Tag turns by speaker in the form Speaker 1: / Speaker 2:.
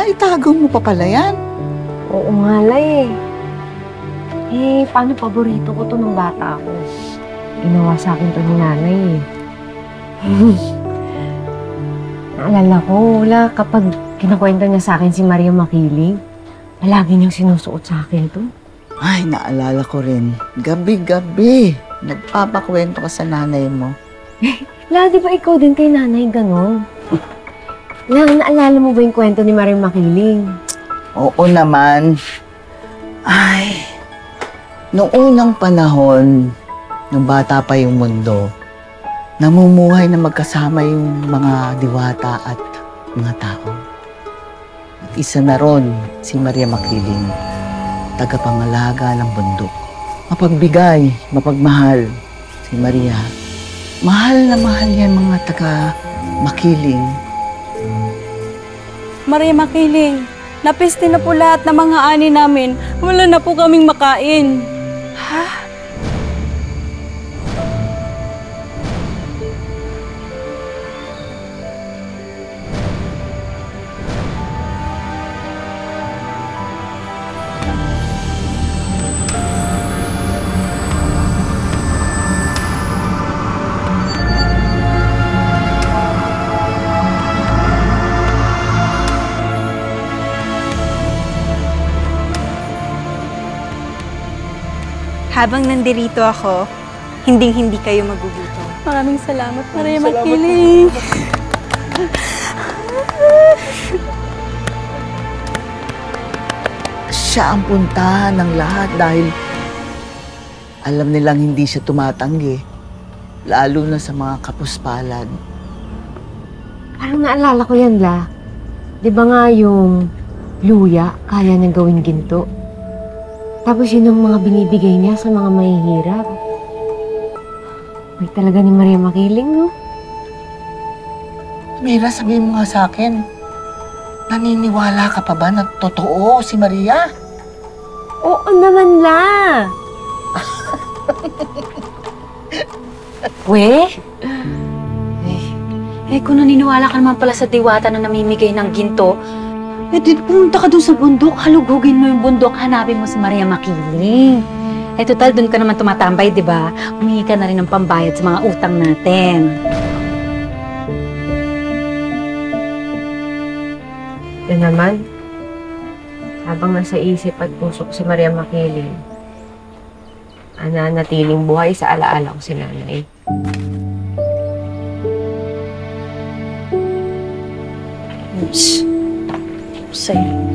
Speaker 1: Naitago mo pa pala yan?
Speaker 2: Oo nga, Lay. Paano paborito ko to nung bata ako? Ginawa sa akin to ni nanay eh. Naalala ko, kapag kinakwento niya sa akin si Maria Makiling, palagi niyang sinusuot sa akin to.
Speaker 1: Ay, naalala ko rin. Gabi-gabi, nagpapakwento ka sa nanay mo.
Speaker 2: Di ba ikaw din kay nanay ganon? Naalala mo ba yung kwento ni Maria Makiling?
Speaker 1: Oo naman. Ay, noong unang panahon, nung bata pa yung mundo, namumuhay na magkasama yung mga diwata at mga tao. At isa na ron si Maria Makiling, tagapangalaga ng bundok. Mapagbigay, mapagmahal si Maria. Mahal na mahal yan mga taga-Makiling.
Speaker 3: Maria Makiling, napiste na po lahat ng mga ani namin. Wala na po kaming makain. Ha?
Speaker 4: Habang nandirito ako, hinding-hindi kayo magugutom.
Speaker 3: Maraming salamat, Maria Makiling.
Speaker 1: Siya ang puntahan ng lahat dahil alam nilang hindi siya tumatanggi, lalo na sa mga kapuspalad.
Speaker 2: Parang naalala ko yan, La. Di ba nga yung luya, kaya niyang gawing ginto? Tapos yun ang mga binibigay niya sa mga mahihirap. May talaga ni Maria Makiling, no?
Speaker 1: Mira, sabihin mo nga sa akin, naniniwala ka pa ba na totoo si Maria?
Speaker 2: Oo naman, La.
Speaker 5: Kung naniniwala ka naman pala sa diwata na namimigay ng ginto, di pumunta ka dun sa bundok, halugugin mo yung bundok, hanapin mo si Maria Makiling. Total, dun ka naman tumatambay, di ba? Humingi ka na rin ng pambayad sa mga utang natin.
Speaker 2: Yan naman, habang nasa isip at puso ko si Maria Makiling, natiling buhay sa alaala ko si nanay.
Speaker 5: Sa'yo.